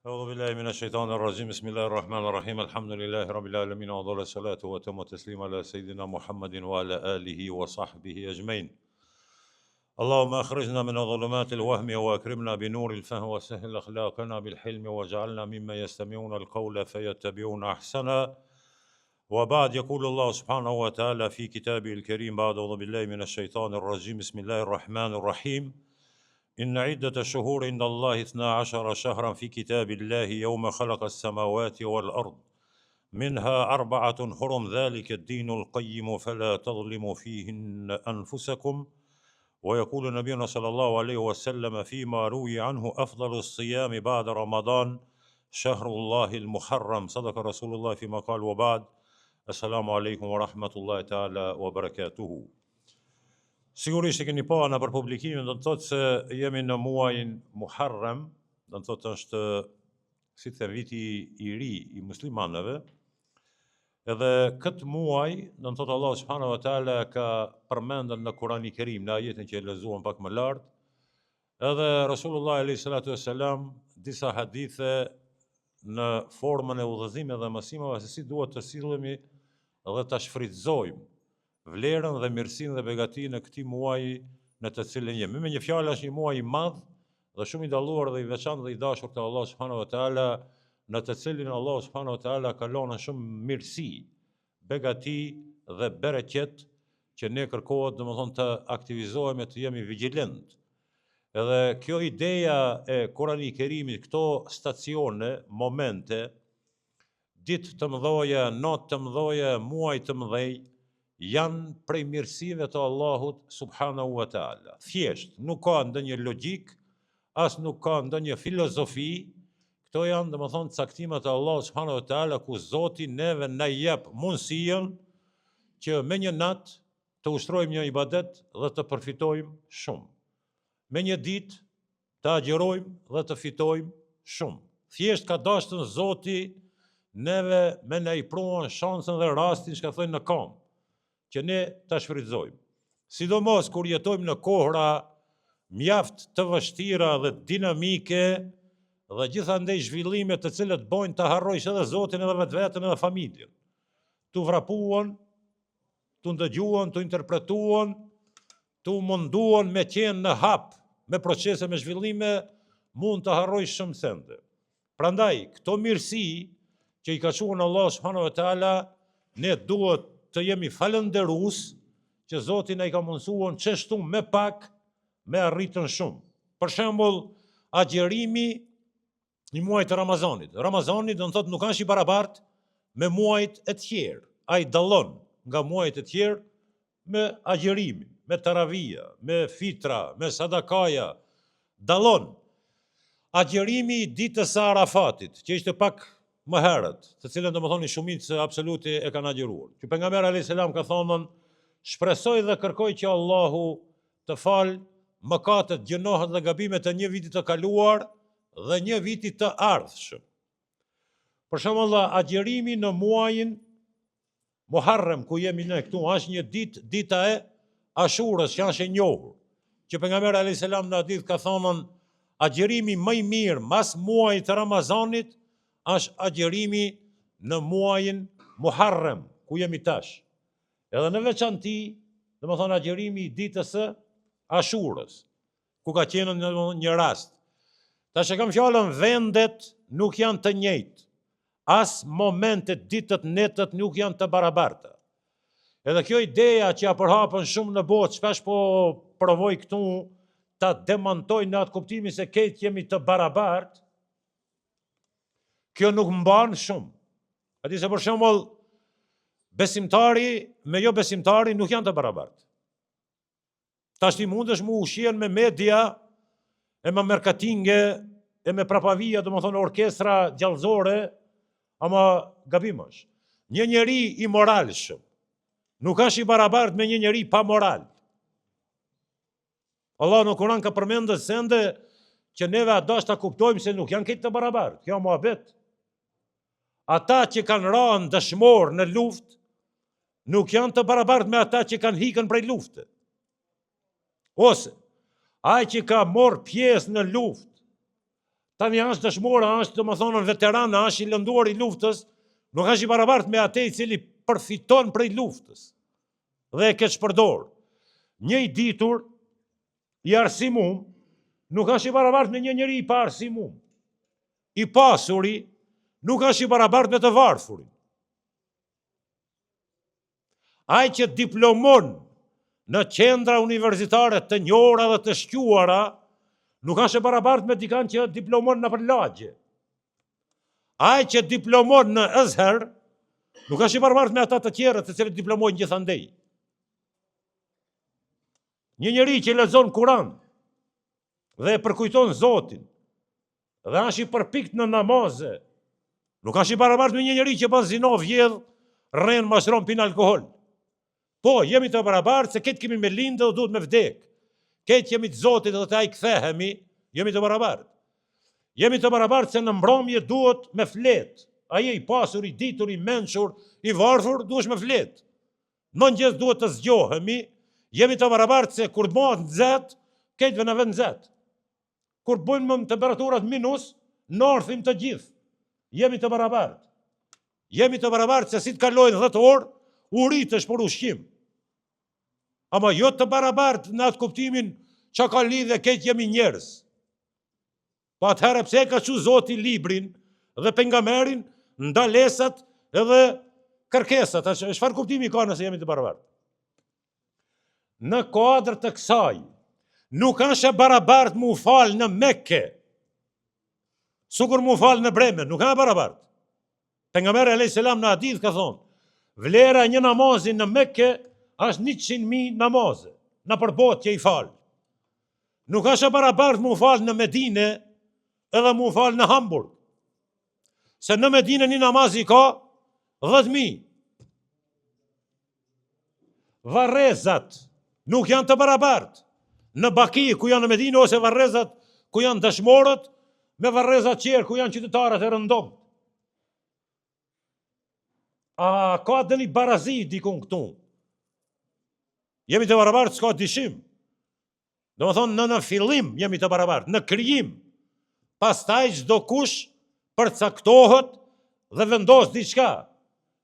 أعوذ بالله من الشيطان الرجيم بسم الله الرحمن الرحيم الحمد لله رب العالمين وأفضل الصلاة وأتم التسليم على سيدنا محمد وعلى آله وصحبه أجمعين اللهم أخرجنا من ظلمات الوهم وأكرمنا بنور الفهم وسهل أخلاقنا بالحلم واجعلنا ممن يستمعون القول فيتبعون أحسنا وبعد يقول الله سبحانه وتعالى في كتابه الكريم بعد أعوذ بالله من الشيطان الرجيم بسم الله الرحمن الرحيم إن عدة الشهور عند الله 12 شهرا في كتاب الله يوم خلق السماوات والأرض منها 4 حرم ذلك الدين القيم فلا تظلموا فيهن أنفسكم ويقول نبينا صلى الله عليه وسلم فيما روي عنه أفضل الصيام بعد رمضان شهر الله المحرم صدق رسول الله فيما قال وبعد السلام عليكم ورحمة الله تعالى وبركاته. Sigurisht e keni pa në për publikimin, do të thotë se jemi në muajin Muharram, do të thotë është si të viti i ri i muslimanëve. Edhe këtë muaj, do të thotë Allah subhanahu wa taala ka përmendur në Kur'anin e Kerim, në ajetin që e lexuam pak më lart, edhe Rasulullah alayhi salatu wassalam disa hadithe në formën e udhëzimit dhe mësimeve se si duhet të sillemi dhe ta shfrytëzojmë vlerën dhe mirësinë dhe begatinë e këtij muaji në të cilin jemi. Me një fjalë është një muaj i madh dhe shumë i dalluar dhe i veçantë dhe i dashur te Allah subhanahu wa taala, në të cilin Allah subhanahu wa taala ka lënë shumë mirësi, begati dhe bereqet që ne kërkohet domethënë të aktivizohemi, të jemi vigjilent. Edhe kjo ideja e Kuranit Kerimit, këto stacione, momente, ditë të mëdha, natë të mëdha, muaj të mëdhej, janë prej mirësive të Allahut subhanahu wa taala. Thjesht, nuk ka ndonjë logjik, as nuk ka ndonjë filozofi. Këto janë domethënë caktimet e Allahut subhanahu wa taala ku Zoti neve na jep mundësinë që me një natë të ushtrojmë një ibadet dhe të përfitojmë shumë. Me një ditë të agjerojmë dhe të fitojmë shumë. Thjesht ka dashur Zoti neve me na i pruan shansën dhe rastin që ka thënë në kam, që ne ta shfrytëzojmë. Sidomos kur jetojmë në kohra mjaft të vështira dhe dinamike dhe gjithandej zhvillime të cilët bojnë të harrojsh edhe Zotin edhe vetveten edhe familjen. Tu vrapuan, tu ndëgjuan, tu interpretuan, tu munduan me qenë në hap, me procese, me zhvillime, mund të harrojsh shumë sende. Prandaj, këto mirësi që i ka quajtur Allah subhanahu wa taala, ne duhet të jemi falënderues që Zoti na i ka mundsuar çështu me pak me arritën shumë. Për shembull, agjerimi i muajit të Ramazanit. Ramazani do të thotë nuk është i barabartë me muajt e tjerë. Ai dallon nga muajt e tjerë me agjerimin, me taravia, me fitra, me sadakaja. Dallon. Agjerimi i ditës së Arafatit, që ishte pak më herët, të cilën domethënë shumicë absolute e kanë agjeruar. Që pejgamberi alayhis salam ka thonë, shpresoj dhe kërkoj që Allahu të falë mëkatet, gjinohet dhe gabimet e një viti të kaluar dhe një viti të ardhshëm. Për shembull, agjerimi në muajin Muharram ku jemi ne këtu është një ditë, dita e Ashurës, që është e njohur. Që pejgamberi alayhis salam në hadith ka thonë, agjerimi më i mirë mas muajit të Ramazanit është agjerimi në muajin Muharram, ku jemi tash. Edhe në veçanti, domethënë agjerimi i ditës së Ashurës, ku ka qenë një rast. Tash e kam fjalën, vendet nuk janë të njëjtë. As momentet, ditët, netët nuk janë të barabarta. Edhe kjo ideja që ja përhapën shumë në botë, shpesh po provoj këtu ta demantoj në atë kuptimin se këtë jemi të barabartë, kjo nuk mban shumë. Ati se për shembull, besimtari me jo besimtari nuk janë të barabartë. Tash ti mundesh mu ushqien me media, e me marketinge, e me prapavia, domethënë orkestra gjallëzore, ama gabim është. Një njeri i moralshëm nuk është i barabartë me një njeri pa moral. Allah në Kur'an ka përmendur sende që neve adash ta kuptojmë se nuk janë këtë të barabartë. Kjo muhabet. Ata që kanë rënë dëshmor në luftë nuk janë të barabartë me ata që kanë hikën prej lufte. Ose ai që ka marrë pjesë në luftë Tani është dëshmora, është domethënë veteran, është i lënduar i luftës, nuk është i barabartë me atë i cili përfiton prej luftës dhe e ke shpërdor. Një i ditur i arsimum nuk është i barabartë me një njeri i pa arsimum. I pasuri nuk është i barabartë me të varfurin. Ai që diplomon në qendra universitare të njohura dhe të shquara, nuk është e barabartë me dikan që diplomon në përlagje. Ai që diplomon në Azhar, nuk është i barabartë me ata të tjerë të cilët diplomojnë gjithandej. Një njeri që lexon Kur'an dhe e përkujton Zotin dhe është i përpikt në namaze, nuk është i barabartë me një njeri që bën zinë, vjedh, rren, mashtron, pin alkool. Po, jemi të barabartë se këtë kemi me lindë dhe duhet me vdek. Këtë jemi të Zotit dhe të ai kthehemi, jemi të barabartë. Jemi të barabartë se në mbrëmje duhet me flet. Ai i pasur, i ditur, i mençur, i varfër duhesh me flet. Në mëngjes duhet të zgjohemi. Jemi të barabartë se kur bëhet nxehtë, këtëve në vend nxehtë. Kur bëjmë më temperaturat minus, northim të gjithë. Jemi të barabartë. Jemi të barabartë se si të kalojnë 10 orë, u rritesh për ushqim. Ama jo të barabartë në atë kuptimin që ka lidhe këtë jemi njerëz. Po atëherë pse ka çu Zoti librin dhe pejgamberin ndalesat edhe kërkesat, çfarë kuptimi ka nëse jemi të barabartë? Në kuadër të kësaj, nuk është e barabartë mu falë në Mekke, sukur mu falë në Bremen, nuk është e barabartë. Pejgamberi alayhis salam në hadith ka thonë, vlera një namazi në Mekke është 100.000 namaze, në përbot që i falë. Nuk është e barabartë mu falë në Medine edhe mu falë në Hamburg. Se në Medine një namazi ka 10.000. Varrezat nuk janë të barabartë. Në Baki, ku janë në Medinë, ose varrezat ku janë dëshmorët, me varrezat qerë, ku janë qytetarët e rëndom. A ka dhe një barazi dikun këtu? Jemi të barabartë, s'ka dishim. Do më thonë, në fillim jemi të barabartë, në krijim. Pastaj çdo kush përcaktohet dhe vendos diçka.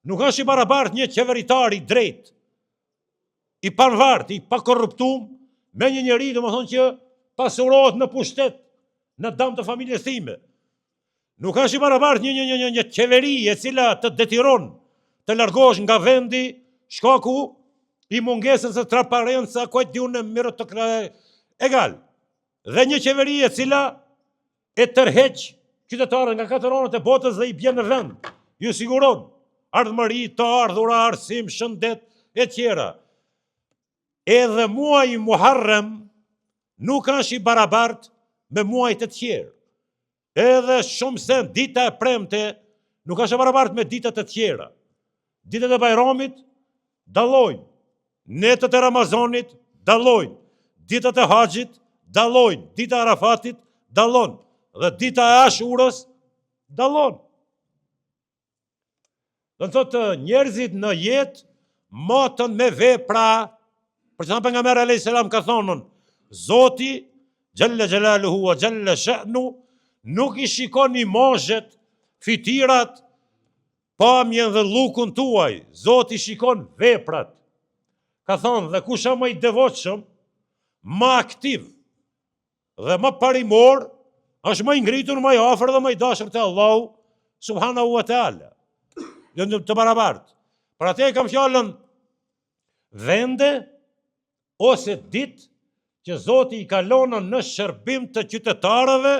Nuk është i barabartë një qeveritar i drejtë, i panvartë, i pakorruptum, me një njeri, do më thonë, që pasurohet në pushtet, në dam të familjes time. Nuk është i barabartë një qeveri e cila të detiron të largosh nga vendi shkaku i mungesës së transparencës, kujt diun në meritokracia egal. Dhe një qeveri e cila e tërheq qytetarët nga 4 anët e botës dhe i bjen në vend. Ju siguron ardhmëri, të ardhura, arsim, shëndet e tjera. Edhe muaji Muharrem nuk është i barabartë me muajt e tjerë. Edhe shumë se dita e premte nuk është e barabartë me ditët e tjera. Ditët e Bajramit dallojnë, netët e Ramazanit dallojnë, ditët e Haxhit dallojnë, dita e Arafatit dallon dhe dita e Ashurës dallon. Do të thotë njerëzit në jetë matën me vepra. Për që pejgamberi alayhis salam ka thonë, Zoti Jalla Jalaluhu wa Jalla Sha'nu nuk i shikon imazhet, fitirat, pamjen dhe llukun tuaj. Zoti shikon veprat. Ka thonë, dhe kush është më i devotshëm, më aktiv dhe më parimor, është më i ngritur, më i afër dhe më i dashur te Allahu subhanahu wa taala. Jo të barabartë. Për atë kam fjalën vende ose ditë që Zoti i kalonën në shërbim të qytetarëve,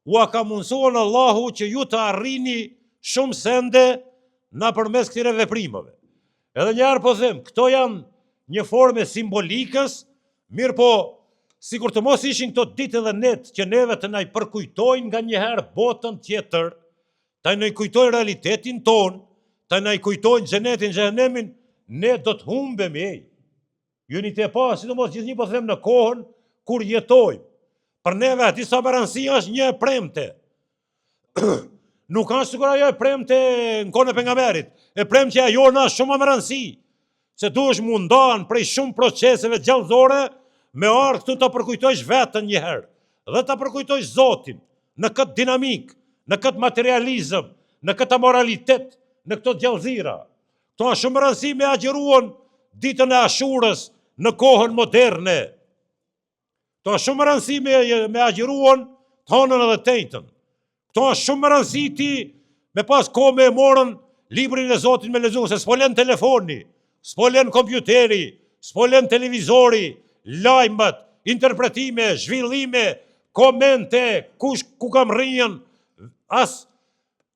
u ka mundsuar Allahu që ju të arrini shumë sende nëpërmes këtyre veprimeve. Edhe një herë po them, këto janë një formë simbolikës, mirë po, sikur të mos ishin këto ditë dhe net që neve të na i përkujtojnë nga një herë botën tjetër, të na i kujtojnë realitetin ton, të na i kujtojnë xhenetin, xhenemin, ne do të humbemi. Juni të pa, sidomos gjithnjë po them në kohën kur jetojmë. Për neve disa baranësi është një e premte. Nuk është sikur ajo e premte në kohën e pejgamberit. E premtja jona është shumë më rëndësi, se duhesh mundan prej shumë proceseve gjallëzore me ardh këtu të përkujtojsh veten një herë dhe ta përkujtojsh Zotin në këtë dinamik, në këtë materializëm, në këtë moralitet, në këto gjallëzira. Këto është shumë rëndësi me agjeruan ditën e Ashurës në kohën moderne. Këto është shumë rëndësi me agjeruan tonën edhe tejtën. Këto është shumë rëndësi ti me pas kohë me morën librin e Zotit me lexuar, se s'po len telefoni, s'po len kompjuteri, s'po len televizori, lajmet, interpretime, zhvillime, komente, ku kam rrinjën, as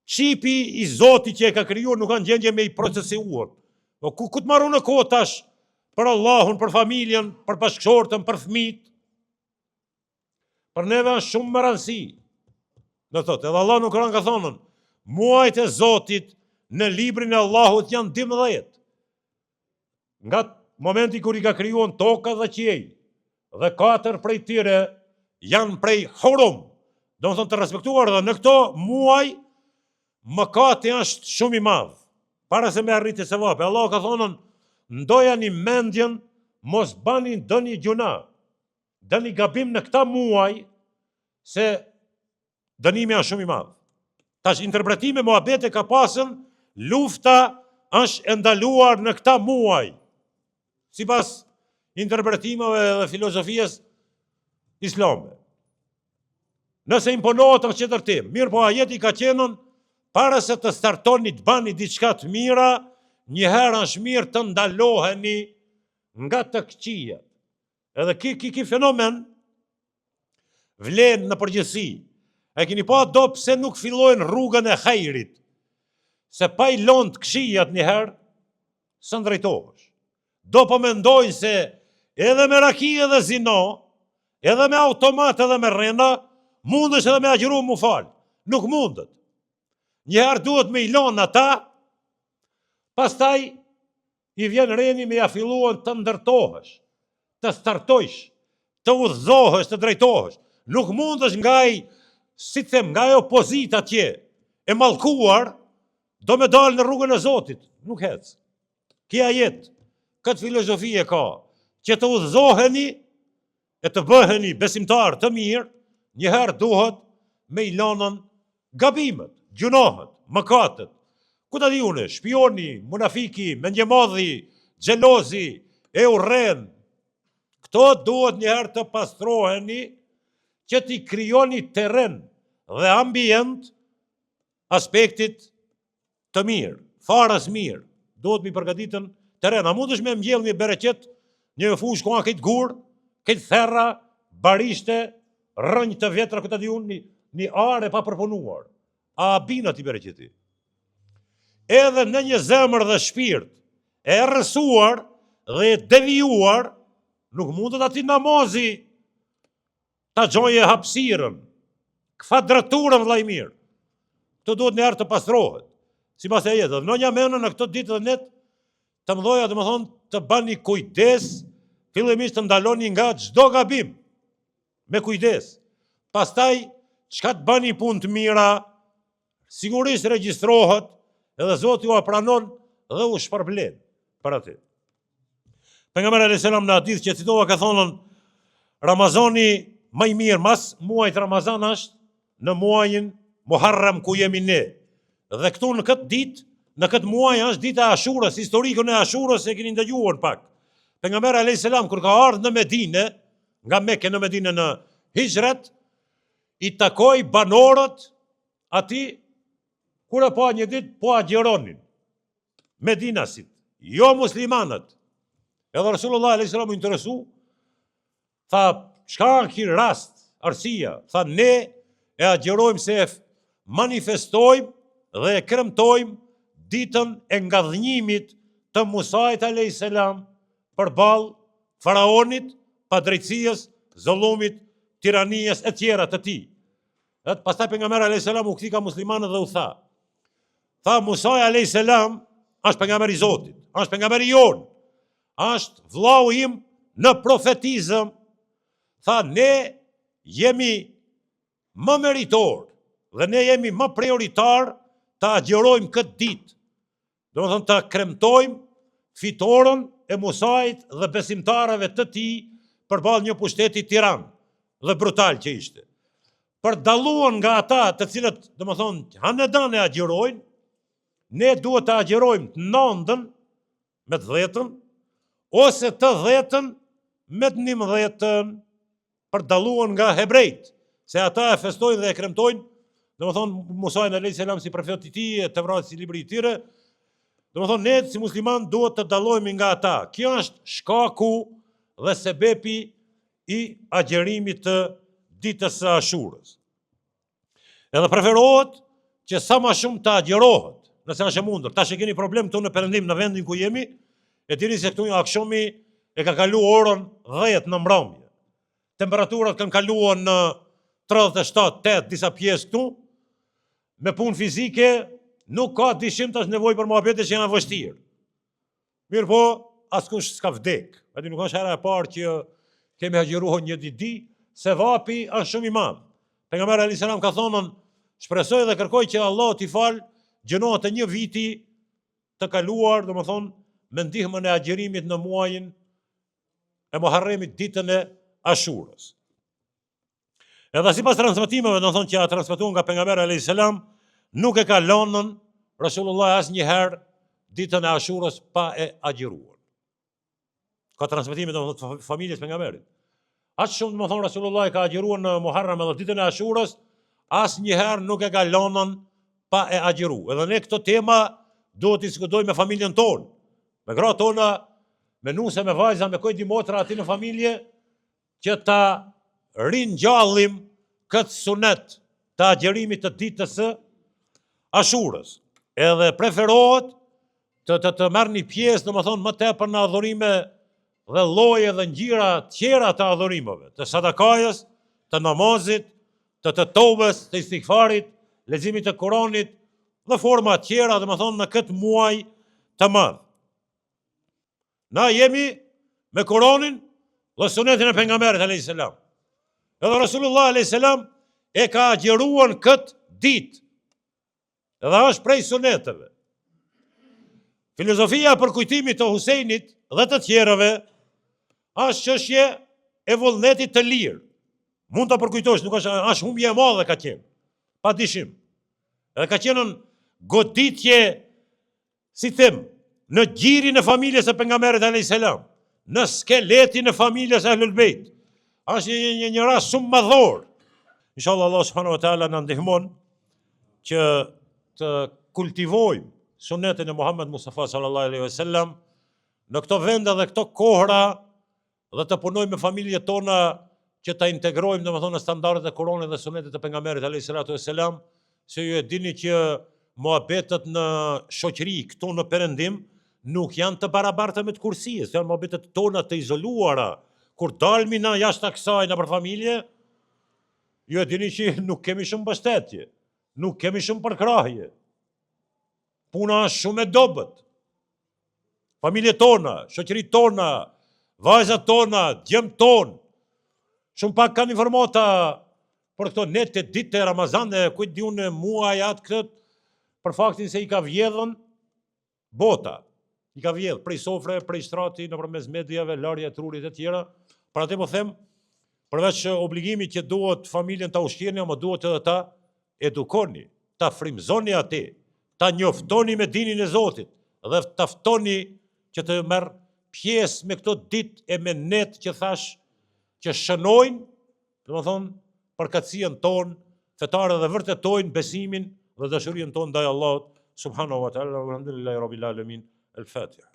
qipi i Zotit që e ka krijuar nuk kanë gjendje me i procesuar. Po ku të marru në kohë tash për Allahun, për familjen, për bashkëshortën, për fëmijët. Për neve është shumë më rëndësi. Do thotë, edhe Allah në Kur'an ka thonën, muajt e Zotit në librin e Allahut janë 12. Nga momenti kur i ka krijuar toka dhe qiej, dhe 4 prej tyre janë prej hurum, do të thonë të respektuar, dhe në këto muaj mëkati është shumë i madh, para se me arritë sevape. Allah ka thonën, ndojani mendjen, mos bani dëni gjuna, dëni gabim në këta muaj, se dënimi është shumë i madh. Tash interpretime muhabete ka pasën, lufta është ndaluar në këta muaj, sipas interpretimeve dhe filozofisë islame. Nëse imponohet në qëtër tim, mirë po ajeti ka qenën, para se të startoni të bani diçka të mira, njëherë është mirë të ndaloheni nga të këqija. Edhe ki fenomen vlen në përgjithësi. E keni pa do pse nuk fillojnë rrugën e hajrit, se pa i lënë të këqijat njëherë, së ndrejtohesh. Do po mendojnë se edhe me raki edhe zino, edhe me automat edhe me rrenda, mundesh edhe me agjëru mu falë. Nuk mundet. Njëherë duhet me i lënë ata, pastaj i vjen reni me ja filluan të ndërtohesh, të startojsh, të udhëzohesh, të drejtohesh. Nuk mundesh nga si të them, nga opozita tje, e mallkuar, do me dalë në rrugën e Zotit. Nuk hec. Kja jetë, këtë filozofi e ka, që të udhëzoheni e të bëheni besimtar të mirë, njëherë duhet me i lanën gabimet, gjunohet, mëkatet. Ku ta di une, shpioni, munafiki, mendjemadhi, xhelozi, e urren. Këto duhet njëherë të pastroheni, që t'i krijoni terren dhe ambient aspektit të mirë, farës mirë. Duhet mi përgatitën terren. A mundesh me mbjell një bereqet, një fush ku ka këtë gur, këtë therra, barishte, rënjë të vjetra, këtë di unë, një are pa përpunuar. A bina ti bereqeti? Edhe në një zemër dhe shpirt, e rësuar dhe devijuar, nuk mundet ati namazi ta gjoje hapësirën, kvadraturën vllai mirë. Këto duhet në herë të pastrohet. Sipas e jetë, në një menën në këto ditë dhe net, të mëdhoja dhe më thonë të bani kujdes, fillimisht të ndaloni nga çdo gabim, me kujdes. Pastaj, çka të bani punë të mira, sigurisht regjistrohet, edhe Zoti ju pranon dhe u shpërblen për atë. Pejgamberi alayhis salam në hadith që citova ka thonën, Ramazani më i mirë mas muajit Ramazan është në muajin Muharram ku jemi ne. Dhe këtu në këtë ditë, në këtë muaj është dita e Ashurës, historikun e Ashurës e keni ndëgjuar pak. Pejgamberi alayhis salam kur ka ardhur në Medinë, nga Mekë në Medinë në hijret, i takoi banorët aty kur e pa një ditë po agjeronin. Medinasit, jo muslimanët. Edhe Rasulullah alayhis salam u interesu, tha, çka ki rast, arsia, tha ne e agjerojmë se manifestojmë dhe e kremtojmë ditën e ngadhnjimit të Musait alayhis salam përballë faraonit, padrejtësisë, zullumit, tiranias e tjera të tij. Dhe pastaj pejgamberi alayhis salam u kthi ka muslimanët dhe u tha, Musa alayhis salam është pejgamberi i Zotit, është pejgamberi jon, është vllau im në profetizëm. Tha, ne jemi më meritor dhe ne jemi më prioritar të agjerojmë këtë ditë. Do më thënë të kremtojmë fitoren e Musait dhe besimtarëve të tij përballë një pushteti tiran dhe brutal që ishte. dalluan nga ata të cilët, domethënë, hanedan e agjërojnë, ne duhet të agjërojmë të 9-ën me të 10-ën, ose të 10-ën me të 11-ën, për dalluan nga hebrejt, se ata e festojnë dhe e kremtojnë, domethënë Musa alayhis salam si profeti i tij, Tevrati si libri i tyre. Domethënë ne si musliman duhet të dallohemi nga ata. Kjo është shkaku dhe sebepi i agjerimit të ditës së Ashurës. Edhe preferohet që sa më shumë të agjerohet, nëse është e mundur. Tash e keni problem këtu në Perëndim, në vendin ku jemi, e dini se këtu akshumi e ka kalu orën 10 në mbrëmje. Temperaturat kanë kaluar në 37, 8 disa pjesë këtu, me punë fizike, nuk ka dyshim tash nevojë për muhabete që janë vështirë. Mirë po, askush s'ka vdek. Aty nuk është hera e parë që kemi agjeruar një ditë, se vapi është shumë i madh. Pejgamberi alayhis salam ka thonë, shpresoj dhe kërkoj që Allah t'i fal gjënohet e një viti të kaluar, domethënë me ndihmën e agjerimit në muajin e Muharremit, ditën e Ashurës. Edhe sipas transmetimeve, do thonë që a transmetuar nga pejgamberi alayhis salam, nuk e ka lënën Rasulullah asnjëherë ditën e Ashurës pa e agjeruar. Ka transmetime të familjes pejgamberit. Aq shumë do të thonë Rasulullah ka agjeruar në Muharram edhe ditën e Ashurës, asnjëherë nuk e ka lënën pa e agjeruar. Edhe ne këtë tema duhet të diskutojmë me familjen tonë, me gratë tona, me nuse, me vajza, me kujt i motra aty në familje, që ta ringjallim këtë sunet të agjerimit të ditës së Ashurës. Edhe preferohet të merrni pjesë, domethënë më tepër në adhurime dhe lloje dhe ngjyra tjera të adhurimeve, të sadakajës, të namazit, të tobës, të istighfarit, leximit të Kuranit dhe forma tjera, domethënë në këtë muaj të madh. Na jemi me Kuranin dhe sunetin e pejgamberit alayhis salam. Edhe Rasulullah alayhis salam e ka agjeruar këtë ditë. Edhe është prej suneteve. Filozofia për kujtimit të Husejnit dhe të tjerëve është çështje e vullnetit të lirë. Mund ta përkujtosh, nuk është humbje e madhe ka qenë. Pa dyshim. Edhe ka qenë goditje, si them, në gjirin e familjes e pejgamberit alayhis salam, në skeletin e familjes e Ahlul Bejt. Është një rast shumë madhor. Inshallah Allah subhanahu wa taala na ndihmon që të kultivojmë sunetin e Muhammed Mustafa sallallahu alaihi wasallam në këto vende dhe këto kohra, dhe të punojmë me familjet tona që ta integrojmë domethënë në standardet e Kuranit dhe sunetit të pejgamberit alayhis salatu wassalam, se ju e dini që muhabetet në shoqëri këtu në Perëndim nuk janë të barabarta me të kursisë, janë muhabetet tona të izoluara. Kur dalmi na jashtë kësaj në për familje, ju e dini që nuk kemi shumë mbështetje, nuk kemi shumë përkrahje. Puna është shumë e dobët. Familjet tona, shoqëritë tona, vajzat tona, djemt tonë, shumë pak kanë informata për këto nete ditë e Ramazan e kujt di unë muaj atë këtë, për faktin se i ka vjedhën bota. I ka vjedhë prej sofre, prej shtrati, nëpërmes mediave, larje trurit e tjera. Për atë po them, përveç obligimit që duhet familjen ta ushqirni, ama duhet edhe ta edukoni, ta frymëzoni atë, ta njoftoni me dinin e Zotit dhe ta ftoni që të merr pjesë me këto ditë e me net që thash, që shënojnë, domethënë përkatësinë tonë fetare dhe vërtetojnë besimin dhe dashurinë tonë ndaj Allahut subhanahu wa taala. Alhamdulillahi rabbil alamin. El-Fatiha.